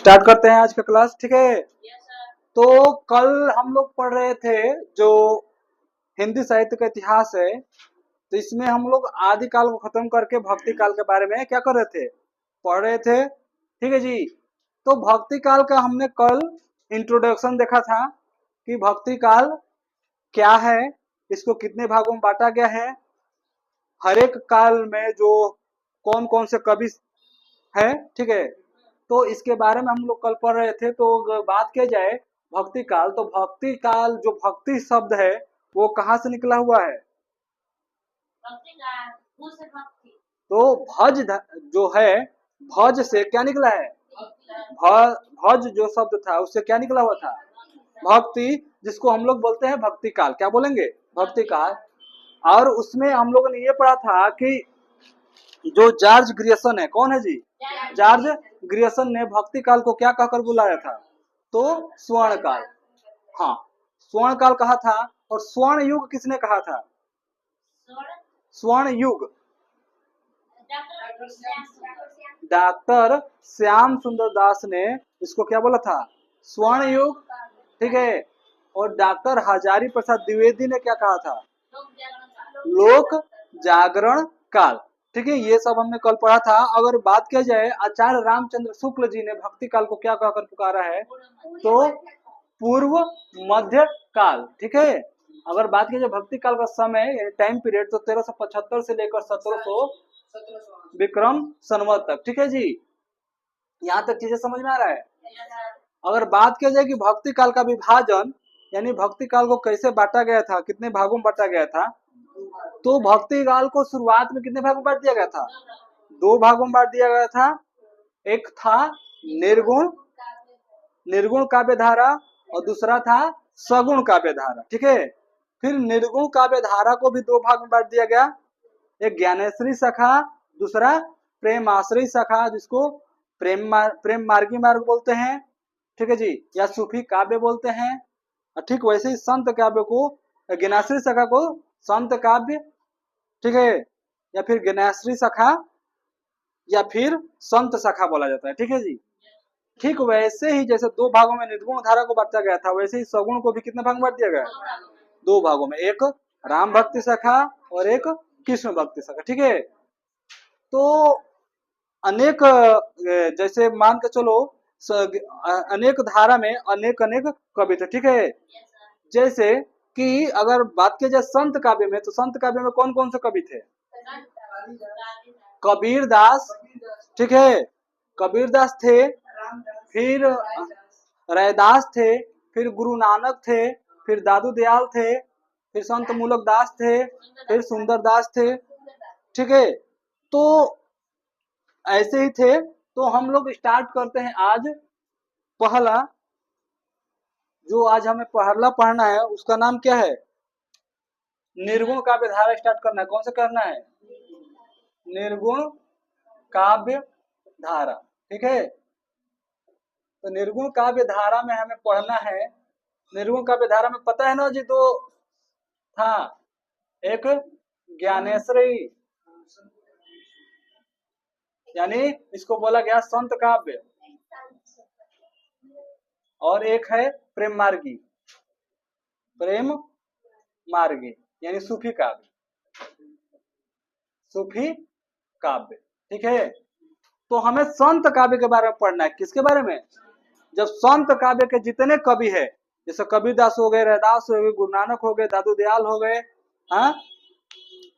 Start करते हैं आज का क्लास। ठीक है, तो कल हम लोग पढ़ रहे थे जो हिंदी साहित्य का इतिहास है, तो इसमें हम लोग आदिकाल को खत्म करके भक्ति काल के बारे में क्या कर रहे थे, पढ़ रहे थे। ठीक है जी। तो भक्ति काल का हमने कल इंट्रोडक्शन देखा था कि भक्ति काल क्या है, इसको कितने भागों में बांटा गया है, हर एक काल में जो कौन कौन से कवि है। ठीक है, तो इसके बारे में हम लोग कल पढ़ रहे थे। तो अगर बात किया जाए भक्ति काल, तो भक्ति काल जो भक्ति शब्द है वो कहाँ से निकला हुआ है? तो भज जो है, भज से क्या निकला है? भज जो शब्द था उससे क्या निकला हुआ था? भक्ति, जिसको हम लोग बोलते हैं भक्ति काल। क्या बोलेंगे? भक्ति काल। और उसमें हम लोगों ने ये पढ़ा था कि जो जॉर्ज ग्रियर्सन है, कौन है जी? जॉर्ज ग्रियर्सन ने भक्ति काल को क्या कहकर बुलाया था? तो स्वर्ण काल। हाँ, स्वर्ण काल कहा था। और स्वर्ण युग किसने कहा था? स्वर्ण युग डॉक्टर श्याम सुंदर दास ने इसको क्या बोला था? स्वर्ण युग। ठीक है, और डॉक्टर हजारी प्रसाद द्विवेदी ने क्या कहा था? लोक जागरण काल। ठीक है, ये सब हमने कल पढ़ा था। अगर बात किया जाए आचार्य रामचंद्र शुक्ल जी ने भक्ति काल को क्या कहकर पुकारा है? तो पूर्व मध्य काल। ठीक है, अगर बात की जाए भक्ति काल का समय टाइम पीरियड, तो 1375 से लेकर 1700 विक्रम संवत तक। ठीक है जी, यहाँ तक चीजें समझ में आ रहा है? अगर बात किया जाए कि भक्ति काल का विभाजन, यानी भक्ति काल को कैसे बांटा गया था, कितने भागों में बांटा गया था, तो भक्ति काल को शुरुआत में कितने भागों में बांट दिया गया था? 2 भागों में बांट दिया गया था। एक था निर्गुण काव्य धारा और दूसरा था सगुण काव्य धारा। ठीक है, फिर निर्गुण काव्य धारा को भी 2 भाग में बांट दिया गया, एक ज्ञानेश्वरी शाखा, दूसरा प्रेमाश्रयी शाखा, जिसको प्रेम मार्गी मार्ग बोलते हैं। ठीक है जी, या सूफी काव्य बोलते हैं। ठीक वैसे ही संत काव्य को, ज्ञानेश्वरी शाखा को संत काव्य, ठीक है, या फिर ज्ञानेश्वरी शाखा या फिर संत शाखा बोला जाता है। ठीक है जी, ठीक वैसे ही जैसे 2 भागों में निर्गुण धारा को बांटा गया था, वैसे ही सगुण को भी कितने भाग में बांट दिया गया? 2 भागों में, एक राम भक्ति शाखा और एक कृष्ण भक्ति शाखा। ठीक है, तो अनेक जैसे मान के चलो अनेक धारा में अनेक अनेक कवि थे। ठीक है, जैसे कि अगर बात की जाए संत काव्य में, तो संत काव्य में कौन कौन से कवि थे? कबीर दास। ठीक है, कबीर दास थे, फिर रैदास थे, फिर गुरु नानक थे, फिर दादू दयाल थे, फिर संत मूलक दास थे, फिर सुंदर दास थे। ठीक है, तो ऐसे ही थे। तो हम लोग स्टार्ट करते हैं आज पहला, जो आज हमें पहला पढ़ना है उसका नाम क्या है? निर्गुण काव्य धारा स्टार्ट करना है। कौन सा करना है? निर्गुण काव्य धारा। ठीक है, तो निर्गुण काव्य धारा में हमें पढ़ना है। निर्गुण काव्य धारा में पता है ना जी, तो था एक ज्ञानेश्वरी, यानी इसको बोला गया संत काव्य, और एक है प्रेम मार्गी, प्रेम मार्गी यानी सूफी काव्य, सूफी काव्य। ठीक है, तो हमें संत काव्य के बारे में पढ़ना है। किसके बारे में? जब संत काव्य के जितने कवि है, जैसे कबीर दास हो गए, रैदास हो गए, गुरु नानक हो गए, दादू दयाल हो गए, हाँ,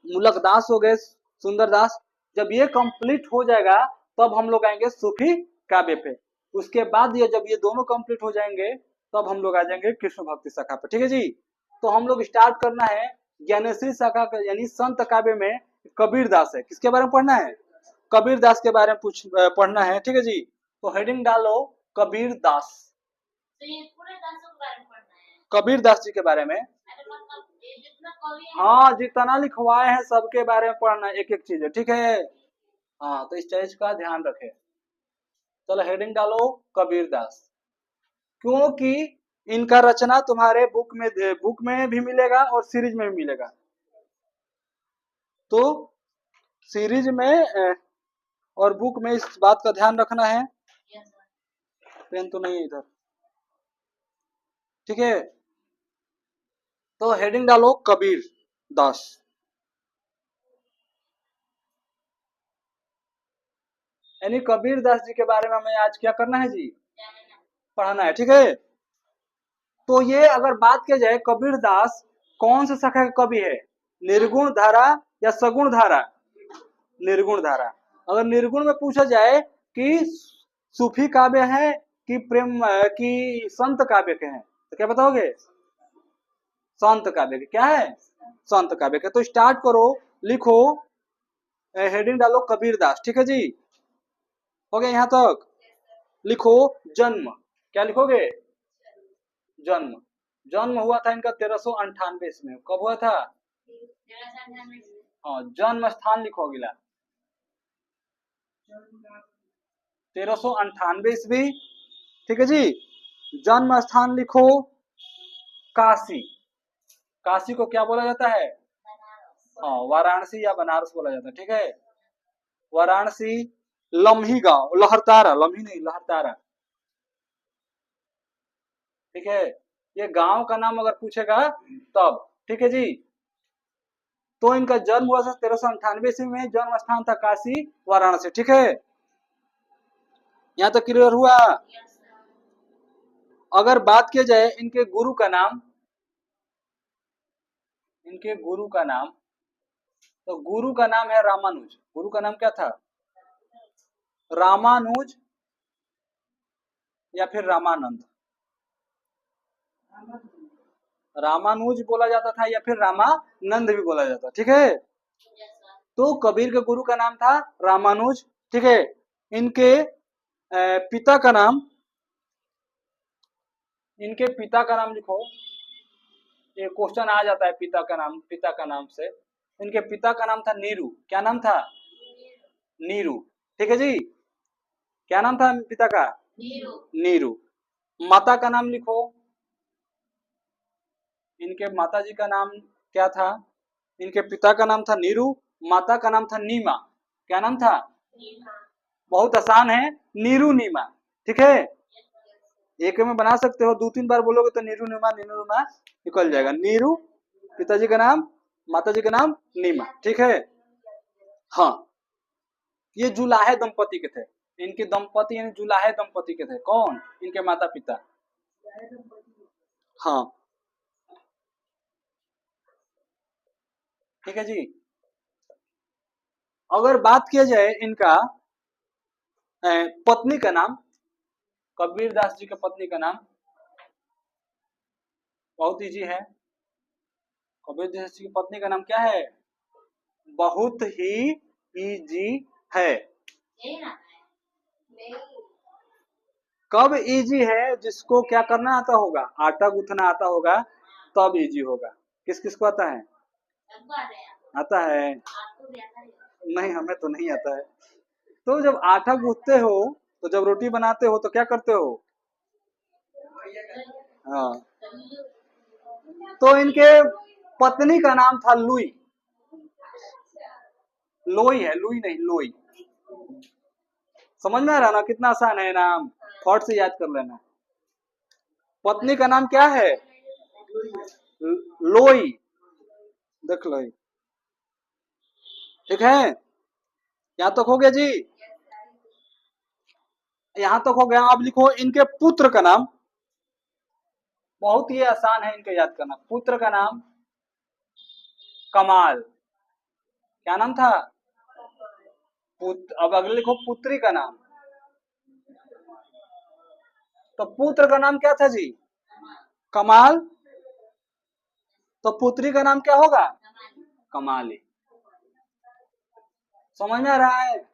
मूलक दास हो गए, सुंदर दास, जब ये कंप्लीट हो जाएगा तब हम लोग आएंगे सूफी काव्य पे। उसके बाद ये जब ये दोनों कंप्लीट हो जाएंगे तब हम लोग आ जाएंगे कृष्ण भक्ति शाखा पे। ठीक है जी, तो हम लोग स्टार्ट करना है ज्ञानेश्वरी शाखा का, यानी संत काव्य में कबीर दास है। किसके बारे में पढ़ना है? कबीर दास के बारे में पढ़ना है। ठीक है जी, तो हेडिंग डालो कबीर दास। कबीर दास जी के बारे में, हाँ, जितना लिखवाए हैं सबके बारे में पढ़ना, एक एक चीज है। ठीक है, हाँ, तो इस चीज का ध्यान रखें। चलो हेडिंग डालो कबीर दास, क्योंकि इनका रचना तुम्हारे बुक में भी मिलेगा और सीरीज में भी मिलेगा। तो सीरीज में और बुक में इस बात का ध्यान रखना है। पेन तो नहीं है इधर, ठीक है। तो हेडिंग डालो कबीर दास। यानी कबीर दास जी के बारे में हमें आज क्या करना है जी, पढ़ाना है, ठीक है। तो ये अगर बात की जाए कबीर दास कौन से शाखा का कवि है, निर्गुण धारा या सगुण धारा, निर्गुण धारा। अगर निर्गुण में पूछा जाए कि सूफी काव्य है कि प्रेम कि संत काव्य के हैं, तो क्या बताओगे, संत काव्य के। क्या है, संत काव्य के। तो स्टार्ट करो, लिखो, हेडिंग डालो कबीर दास, ठीक है जी। हो गया यहाँ तक। लिखो जन्म, क्या लिखोगे, जन्म। जन्म हुआ था इनका 1398 ईस्वी में। कब हुआ था, हाँ, जन्म स्थान लिखो अगला 1398 ईस्वी, ठीक है जी। जन्म स्थान लिखो काशी। काशी को क्या बोला जाता है, हाँ, वाराणसी या बनारस बोला जाता है, ठीक है। वाराणसी। लम्ही गांव, लहरतारा, लम्ही नहीं लहरतारा, ठीक है। ये गांव का नाम अगर पूछेगा तब, ठीक है जी। तो इनका जन्म हुआ था 1398 ईस्वी में, जन्म स्थान था काशी वाराणसी, ठीक है। यहाँ तक क्लियर हुआ। अगर बात की जाए इनके गुरु का नाम, इनके गुरु का नाम, तो गुरु का नाम है रामानुज। गुरु का नाम क्या था, रामानुज या फिर रामानंद। रामानुज बोला जाता था या फिर रामानंद भी बोला जाता, ठीक है। तो कबीर के गुरु का नाम था रामानुज, ठीक है। इनके पिता का नाम, इनके पिता का नाम लिखो, ये क्वेश्चन आ जाता है पिता का नाम, पिता का नाम से। इनके पिता का नाम था नीरू। क्या नाम था, नीरू, ठीक है जी। क्या नाम था पिता का, नीरू। माता का नाम लिखो, इनके माता जी का नाम क्या था, इनके पिता का नाम था नीरू, माता का नाम था नीमा। क्या नाम था, बहुत आसान है, नीरू नीमा, ठीक है। एक में बना सकते हो, 2-3 बार बोलोगे तो नीरू नीमा निकल जाएगा। नीरू पिताजी का नाम, माताजी का नाम नीमा, ठीक है। हाँ, ये जुलाहे दंपति के थे। इनके दंपति यानी जुलाहे दंपति के थे। कौन, इनके माता पिता, हाँ, ठीक है जी। अगर बात किया जाए इनका पत्नी का नाम, कबीर दास जी के पत्नी का नाम बहुत इजी है। कबीर दास जी की पत्नी का नाम क्या है, बहुत ही इजी है। कब इजी है, जिसको क्या करना आता होगा, आटा गूंथना आता होगा, तब इजी होगा। किस किस को आता है, आता है, नहीं हमें तो नहीं आता है। तो जब आटा गूंथते हो, तो जब रोटी बनाते हो तो क्या करते हो, हाँ। तो इनके पत्नी का नाम था लुई। लोई है, लुई नहीं, लोई। समझ में आ रहा ना, कितना आसान है नाम, फट से याद कर लेना। पत्नी का नाम क्या है, लोई, देख लो, ठीक है। यहाँ तक हो गया जी, यहाँ तक हो गया। अब लिखो इनके पुत्र का नाम, बहुत ही आसान है इनका याद करना। पुत्र का नाम कमाल। क्या नाम था, अब अगले लिखो पुत्री का नाम। तो पुत्र का नाम क्या था जी, कमाल। तो पुत्री का नाम क्या होगा, कमाली। समझ में आ रहा है।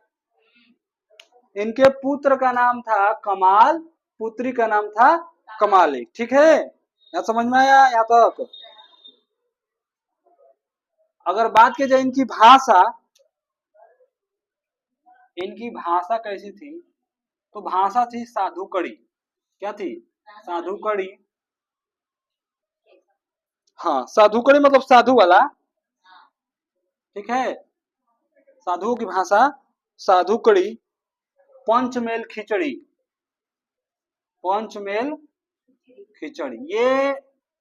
इनके पुत्र का नाम था कमाल, पुत्री का नाम था कमाली, ठीक है। यहाँ समझ में आया यहाँ तक। अगर बात की जाए इनकी भाषा, इनकी भाषा कैसी थी, तो भाषा थी साधु कड़ी। क्या थी, साधु कड़ी, हाँ, साधु कड़ी मतलब साधु वाला, ठीक है। साधुओं की भाषा साधु कड़ी, पंचमेल खिचड़ी, पंचमेल खिचड़ी, ये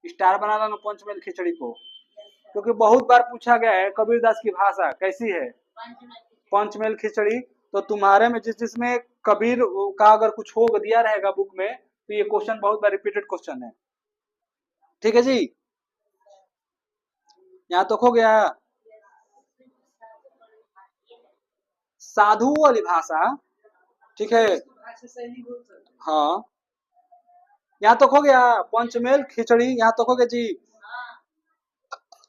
स्टार बना लेना पंचमेल खिचड़ी को, क्योंकि बहुत बार पूछा गया है कबीरदास की भाषा कैसी है, पंचमेल खिचड़ी। तो तुम्हारे में जिसमें कबीर का अगर कुछ हो दिया रहेगा बुक में, तो ये क्वेश्चन बहुत बार रिपीटेड क्वेश्चन है। ठीक है जी, यहाँ तक हो गया। साधु वाली भाषा, ठीक है, हाँ, यहाँ तक हो गया। पंचमेल खिचड़ी यहाँ तक हो गया जी।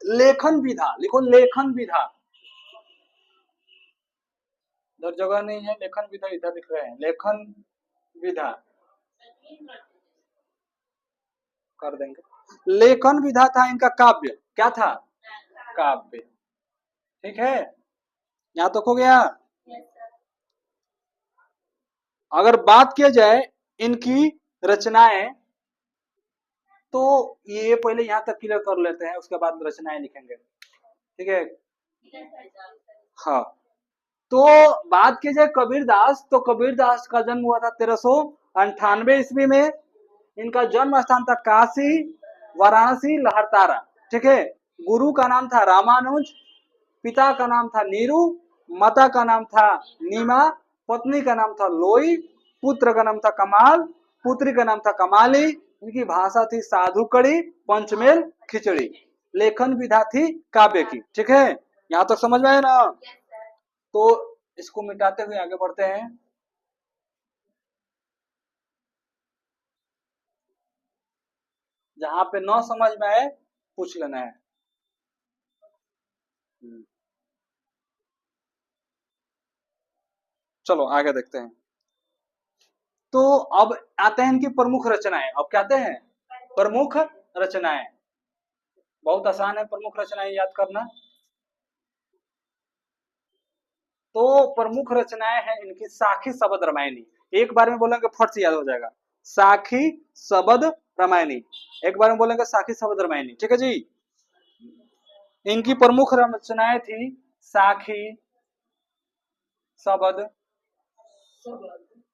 लेखन विधा लिखो, लेखन विधा, इधर जगह नहीं है, लेखन विधा इधर लिख रहे हैं, लेखन विधा कर देंगे। लेखन विधा था इनका काव्य, क्या था, काव्य। ठीक है, यहाँ तक हो गया। अगर बात किया जाए इनकी रचनाएं, तो ये पहले यहाँ तक क्लियर कर लेते हैं, उसके बाद रचनाएं लिखेंगे। ठीक है, हाँ। तो बात की जाए कबीरदास, तो कबीरदास का जन्म हुआ था 1398 ईस्वी में। इनका जन्म स्थान था काशी, वाराणसी, लहरतारा। ठीक है, गुरु का नाम था रामानुज, पिता का नाम था नीरू, माता का नाम था नीमा, पत्नी का नाम था लोई, पुत्र का नाम था कमाल, पुत्री का नाम था कमाली। इनकी भाषा थी साधुकड़ी, पंचमेल खिचड़ी। लेखन विधा थी काव्य की। ठीक है, यहाँ तक समझ में आया ना। तो इसको मिटाते हुए आगे बढ़ते हैं। जहां पे न समझ में आए पूछ लेना है। चलो आगे देखते हैं। तो अब आते हैं इनकी प्रमुख रचनाएं। अब क्या आते हैं, प्रमुख रचनाएं। बहुत आसान है प्रमुख रचनाएं याद करना। तो प्रमुख रचनाएं हैं इनकी साखी शबद रामायणी। एक बार में बोलेंगे फट से याद हो जाएगा, साखी शबद रामायणी। एक बार में बोलेंगे साखी शबद रामायणी। ठीक है जी। इनकी प्रमुख रचनाएं थी साखी शबद,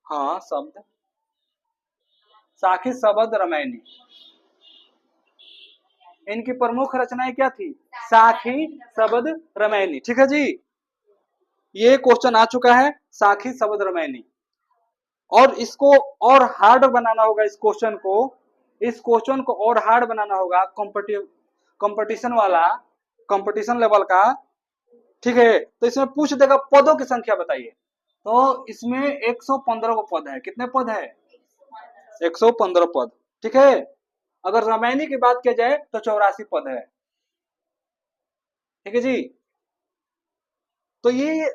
हाँ शब्द, साखी शबद रामायणी। इनकी प्रमुख रचनाएं क्या थी, साखी शबद रामायणी। ठीक है जी, ये क्वेश्चन आ चुका है, साखी शबद रामायणी। और इसको और हार्ड बनाना होगा, इस क्वेश्चन को और हार्ड बनाना होगा, कंपटीशन वाला, कंपटीशन लेवल का। ठीक है, तो इसमें पूछ देगा पदों की संख्या बताइए। तो इसमें 115 को पद है। कितने पद है, 115 पद। ठीक है, अगर रामायणी की बात किया जाए तो 84 पद है। ठीक है जी। तो ये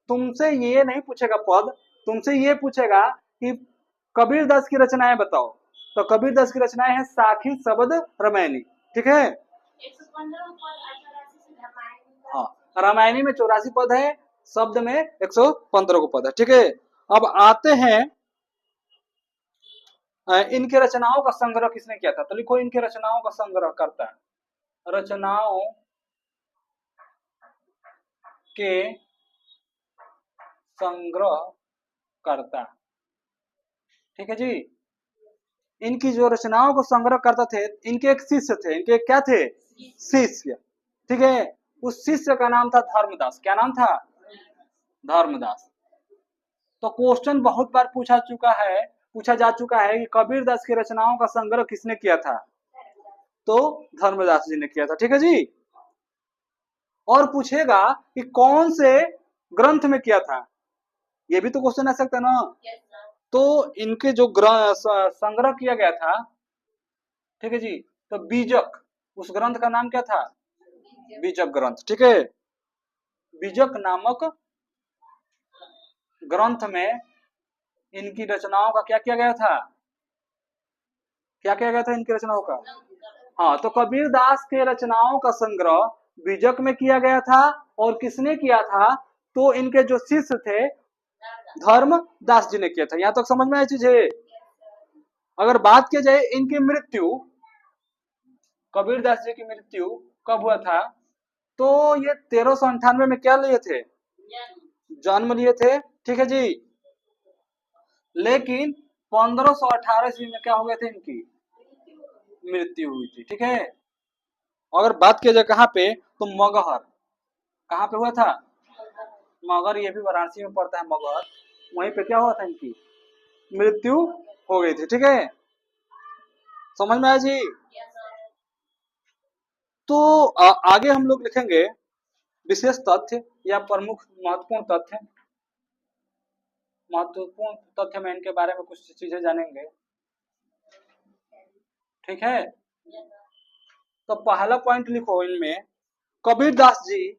तुमसे ये नहीं पूछेगा पद, तुमसे ये पूछेगा कि कबीरदास की रचनाएं बताओ। तो कबीरदास की रचनाएं हैं साखी शबद रामायणी। ठीक है, 115 हाँ, रामायणी में 84 पद है, शब्द में 115 को पद है। ठीक है, अब आते हैं इनके रचनाओं का संग्रह किसने किया था। तो लिखो इनके रचनाओं का संग्रह करता है, रचनाओं के संग्रह करता। ठीक है जी। इनकी जो रचनाओं को संग्रह करता थे, इनके एक शिष्य थे। इनके क्या थे, शिष्य। ठीक है, उस शिष्य का नाम था धर्मदास। क्या नाम था, धर्मदास। तो क्वेश्चन बहुत बार पूछा जा चुका है कि कबीरदास की रचनाओं का संग्रह किसने किया था। तो धर्मदास जी ने किया था। ठीक है जी। और पूछेगा कि कौन से ग्रंथ में किया था, ये भी तो क्वेश्चन आ सकता है ना। तो इनके जो संग्रह किया गया था, ठीक है जी, तो बीजक, उस ग्रंथ का नाम क्या था, बीजक ग्रंथ। ठीक है, बीजक नामक ग्रंथ में इनकी रचनाओं का क्या किया गया था, क्या किया गया था इनकी रचनाओं का। हाँ, तो कबीरदास के रचनाओं का संग्रह बीजक में किया गया था। और किसने किया था, तो इनके जो शिष्य थे धर्मदास जी ने किया था। यहां तक समझ में आई चीज है। अगर बात की जाए इनकी मृत्यु, कबीरदास जी की मृत्यु कब हुआ था, तो ये 1398 में क्या लिए थे, जन्म लिए थे। ठीक है जी। लेकिन 1518 ईस्वी में क्या हो गए थे, इनकी मृत्यु हुई थी। ठीक है, अगर बात किया जाए कहाँ पे, तो मगहर, कहाँ पे हुआ था, मगहर, ये भी वाराणसी में पड़ता है मगहर, वहीं पे क्या हुआ था, इनकी मृत्यु हो गई थी। ठीक है, समझ में आया जी। तो आगे हम लोग लिखेंगे विशेष तथ्य या प्रमुख महत्वपूर्ण तथ्य। महत्वपूर्ण तथ्य में इनके बारे में कुछ चीजें जानेंगे। ठीक है, तो पहला पॉइंट लिखो इनमें, कबीर दास जी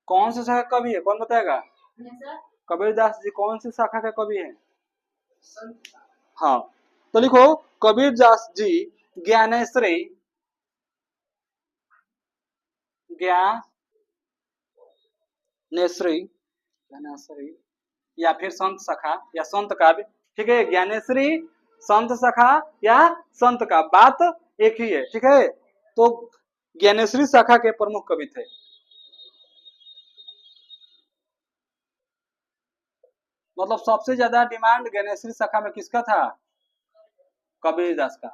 कौन से शाखा कवि है, कौन बताएगा, कबीर दास जी कौन सी शाखा के कवि है। हाँ, तो लिखो कबीर दास जी ज्ञानेश्वरी, ज्ञानेश्वरी, ज्ञानेश्वरी या फिर संत सखा या संत काव्य। ठीक है, ज्ञानेश्वरी, संत सखा या संत का, बात एक ही है। ठीक है, तो ज्ञानेश्वरी शाखा के प्रमुख कवि थे। मतलब सबसे ज्यादा डिमांड ज्ञानेश्वरी शाखा में किसका था, कबीर दास का।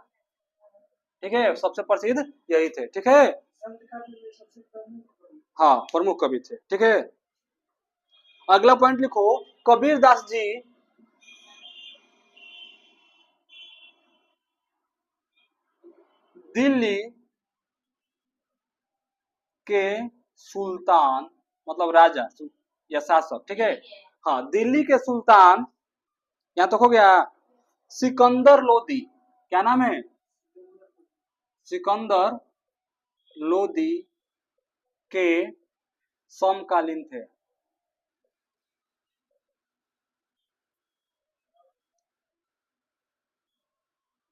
ठीक है, सबसे प्रसिद्ध यही थे। ठीक है, हाँ, प्रमुख कवि थे। ठीक है, अगला पॉइंट लिखो, कबीर दास जी दिल्ली के सुल्तान, मतलब राजा या शासक। ठीक है, हाँ, दिल्ली के सुल्तान, यहाँ तक हो गया, सिकंदर लोदी, क्या नाम है, सिकंदर लोदी के समकालीन थे।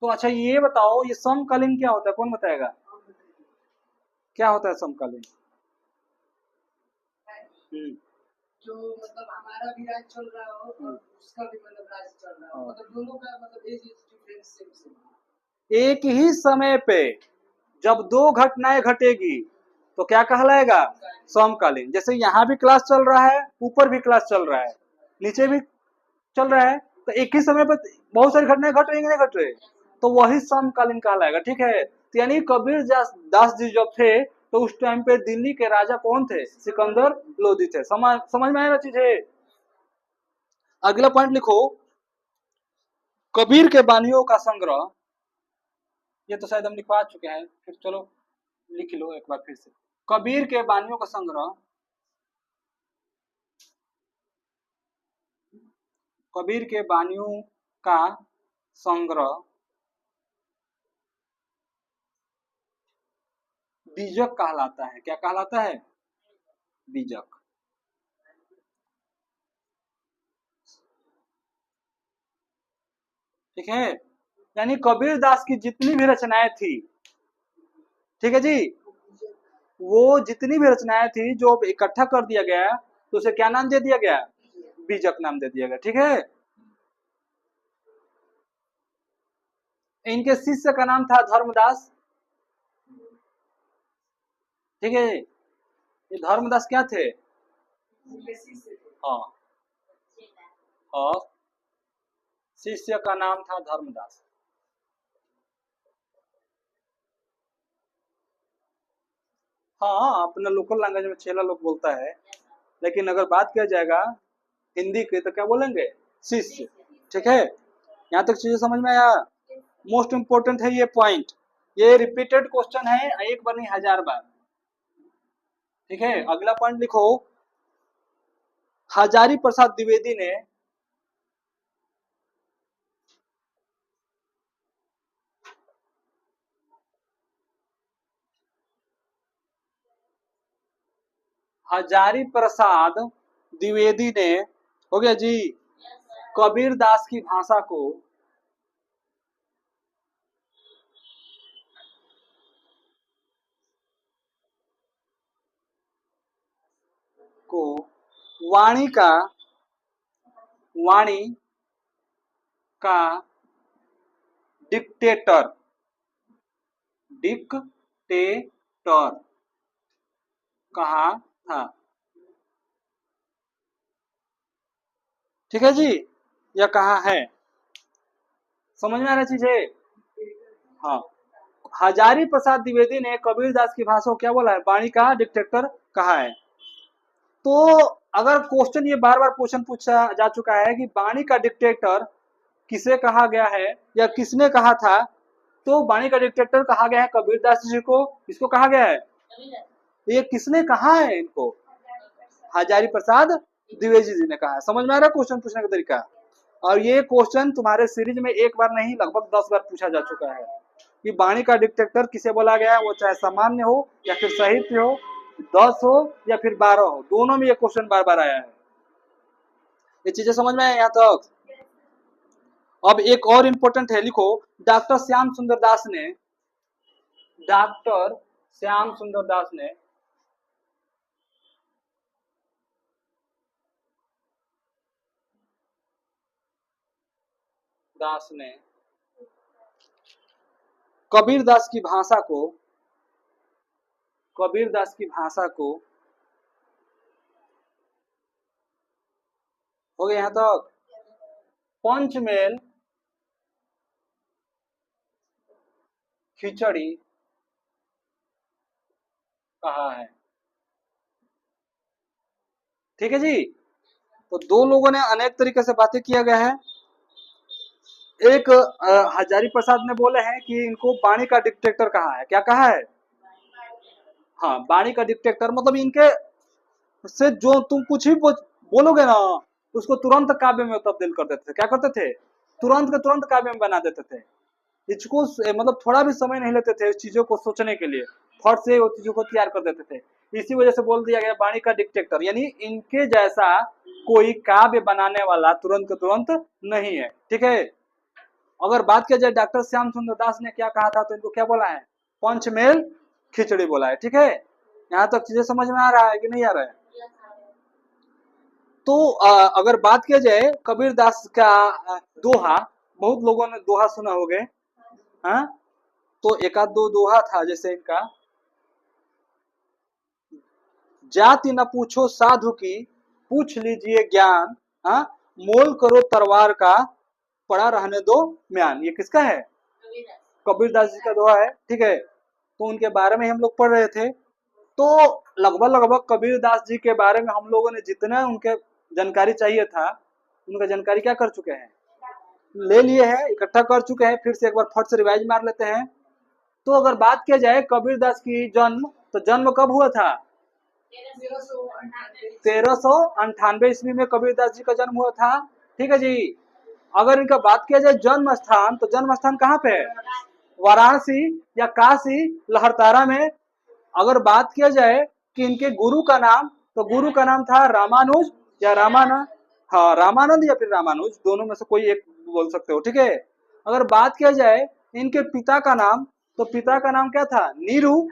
तो अच्छा ये बताओ, ये समकालीन क्या होता है, कौन बताएगा, क्या होता है समकालीन। हम्म, जो मतलब हमारा भी राज चल रहा हो और उसका भी मतलब राज चल रहा हो, मतलब दोनों का मतलब as is difference same same, एक ही समय पे जब दो घटनाएं घटेगी तो क्या कहलाएगा, समकालीन। जैसे यहाँ भी क्लास चल रहा है, ऊपर भी क्लास चल रहा है, नीचे भी चल रहा है, तो एक ही समय पर बहुत सारी घटनाएं घट रही, नहीं घट रही, तो वही समकालीन कहलाएगा। ठीक है, तो यानी कबीर दास जी जब थे तो उस टाइम पे दिल्ली के राजा कौन थे, सिकंदर लोदी थे। समझ में आएगा चीज है। अगला पॉइंट लिखो, कबीर के बानियों का संग्रह, ये तो शायद हम लिखवा चुके हैं, फिर चलो लिख लो एक बार फिर से, कबीर के बानियों का संग्रह, कबीर के बानियों का संग्रह बीजक कहलाता है। क्या कहलाता है, बीजक। ठीक है, यानी कबीर दास की जितनी भी रचनाएं थी, ठीक है जी, वो जितनी भी रचनाएं थी जो इकट्ठा कर दिया गया, तो उसे क्या नाम दे दिया गया, बीजक नाम दे दिया गया। ठीक है, इनके शिष्य का नाम था धर्मदास। ठीक है, ये धर्मदास क्या थे, हाँ, और शिष्य का नाम था धर्मदास। हाँ, अपने लोकल लैंग्वेज में चेला लोग बोलता है, लेकिन अगर बात किया जाएगा हिंदी की तो क्या बोलेंगे, शिष्य। ठीक है, यहाँ तक चीजें समझ में आया। मोस्ट इंपोर्टेंट है ये पॉइंट, ये रिपीटेड क्वेश्चन है, एक बार नहीं 1000 बार। ठीक है, अगला पॉइंट लिखो, हजारी प्रसाद द्विवेदी ने हजारी प्रसाद द्विवेदी ने, हो गया जी, कबीर दास की भाषा को वाणी का, वाणी का डिक्टेटर, डिक्टेटर कहा था। ठीक है जी, यह कहा है। समझ में आ रहा चीजें? हाँ, हजारी प्रसाद द्विवेदी ने कबीरदास की भाषा को क्या बोला है? वाणी का डिक्टेटर कहा है। तो अगर क्वेश्चन ये बार बार क्वेश्चन पूछा जा चुका है कि वाणी का डिक्टेटर किसे कहा गया है या किसने कहा था, तो वाणी का डिक्टेटर कहा गया है कबीरदास जी को। इसको कहा गया है, ये किसने कहा है इनको? हजारी प्रसाद द्विवेदी जी ने कहा है। समझ में आ रहा है क्वेश्चन पूछने का तरीका? और ये क्वेश्चन तुम्हारे सीरीज में एक बार नहीं लगभग 10 बार पूछा जा चुका है कि वाणी का डिक्टेटर किसे बोला गया है, वो चाहे सामान्य हो या फिर साहित्य हो, 10 हो या फिर 12 हो, दोनों में ये क्वेश्चन बार बार आया है। ये चीजें समझ में आए यहाँ तक? अब एक और इंपॉर्टेंट है, लिखो। डॉक्टर श्याम सुंदर दास ने, डॉक्टर श्याम सुंदर दास ने कबीरदास की भाषा को, कबीरदास की भाषा को, हो गया यहाँ तक? पंचमेल खिचड़ी कहा है। ठीक है जी। तो दो लोगों ने अनेक तरीके से बातें किया गया है। एक हजारी प्रसाद ने बोले हैं कि इनको वाणी का डिक्टेटर कहा है। क्या कहा है? हाँ, वाणी का डिक्टेटर मतलब इनके से जो तुम कुछ भी बोलोगे ना, उसको तुरंत काव्य में तब्दील कर देते थे। क्या करते थे? तुरंत के तुरंत काव्य में बना देते थे। इसको मतलब थोड़ा भी समय नहीं लेते थे इस चीजों को सोचने के लिए, फट से वो चीजों को तैयार कर देते थे। इसी वजह से बोल दिया गया वाणी का डिक्टेटर, यानी इनके जैसा कोई काव्य बनाने वाला तुरंत के तुरंत नहीं है। ठीक है। अगर बात किया जाए डॉक्टर श्याम सुंदर दास ने क्या कहा था, तो इनको क्या बोला है? पंचमेल खिचड़ी बोला है। ठीक है, यहाँ तक चीजें समझ में आ रहा है कि नहीं आ रहा है? तो अगर बात किया जाए कबीरदास का दोहा, बहुत लोगों ने दोहा सुना होगे, हाँ? तो एक आध दो दोहा था, जैसे इनका, जाति न पूछो साधु की, पूछ लीजिए ज्ञान, हाँ? मोल करो तलवार का, पड़ा रहने दो म्यान। ये किसका है? कबीरदास जी का दोहा है। ठीक है, तो उनके बारे में हम लोग पढ़ रहे थे। तो लगभग लगभग कबीरदास जी के बारे में हम लोगों ने जितना उनके जानकारी चाहिए था, उनका जानकारी क्या कर चुके हैं? ले लिए हैं, इकट्ठा कर चुके हैं। फिर से एक बार फट से रिवाइज मार लेते हैं। तो अगर बात किया जाए कबीरदास की जन्म, तो जन्म कब हुआ था? 1398 ईस्वी में कबीरदास जी का जन्म हुआ था। ठीक है जी। अगर इनका बात किया जाए जन्म स्थान, तो जन्म स्थान कहाँ पे है? वाराणसी या काशी, लहरतारा में। अगर बात किया जाए कि इनके गुरु का नाम, तो गुरु का नाम था रामानुज या रामानंद। हाँ, रामानंद या फिर रामानुज, दोनों में से कोई एक बोल सकते हो। ठीक है। अगर बात किया जाए इनके पिता का नाम, तो पिता का नाम क्या था? नीरू।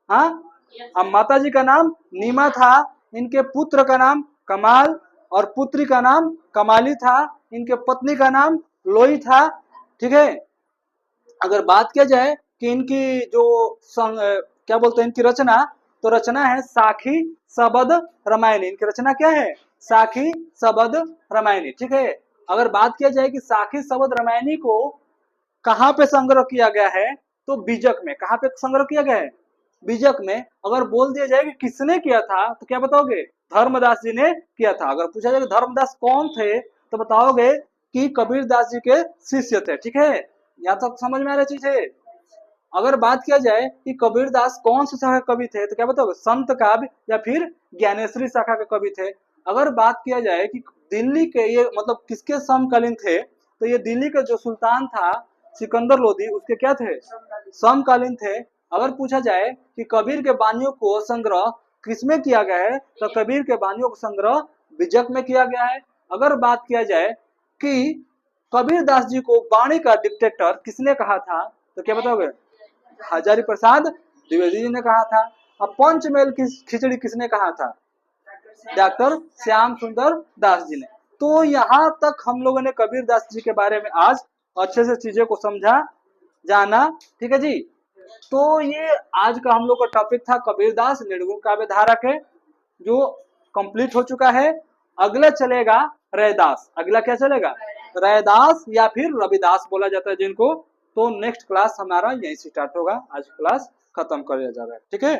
हाँ, अब माता जी का नाम नीमा था। इनके पुत्र का नाम कमाल और पुत्री का नाम कमाली था। इनके पत्नी का नाम लोई था। ठीक है। अगर बात किया जाए कि इनकी जो क्या बोलते हैं इनकी रचना, तो रचना है साखी सबद रामायणी। इनकी रचना क्या है? साखी सबद रामायणी। ठीक है। अगर बात किया जाए कि साखी सबद रामायणी को कहाँ पे संग्रह किया गया है, तो बीजक में। कहाँ पे संग्रह किया गया है? बीजक में। अगर बोल दिया जाए कि किसने किया था, तो क्या बताओगे? धर्मदास जी ने किया था। अगर पूछा जाए कि धर्मदास कौन थे, तो बताओगे कि कबीरदास जी के शिष्य थे। ठीक है, यहाँ तक समझ में आ रही चीज है। अगर बात किया जाए कि कबीरदास कौन से शाखा कवि थे, तो क्या बताओगे? संत काव्य या फिर ज्ञानेश्वरी शाखा के कवि थे। अगर बात किया जाए कि दिल्ली के ये मतलब किसके समकालीन थे, तो ये दिल्ली का जो सुल्तान था सिकंदर लोधी, उसके क्या थे? समकालीन थे। अगर पूछा जाए कि कबीर के वाणियों को संग्रह किसमें किया गया है, तो कबीर के वाणियों को संग्रह बीजक में किया गया है। अगर बात किया जाए कि कबीरदास जी को वाणी का डिक्टेटर किसने कहा था, तो क्या बताओगे? हजारी प्रसाद द्विवेदी जी ने कहा था। अब पंचमेल की खिचड़ी किसने कहा था? डॉक्टर श्याम सुंदर दास जी ने। तो यहाँ तक हम लोगों ने कबीरदास जी के बारे में आज अच्छे से चीजें को समझा, जाना। ठीक है जी। तो ये आज का हम लोग का टॉपिक था कबीरदास निर्गुण काव्य धारा के, जो कंप्लीट हो चुका है। अगला चलेगा रैदास। अगला क्या चलेगा? रैदास या फिर रविदास बोला जाता है जिनको। तो नेक्स्ट क्लास हमारा यहीं से स्टार्ट होगा। आज क्लास खत्म कर दिया जा रहा है, ठीक है।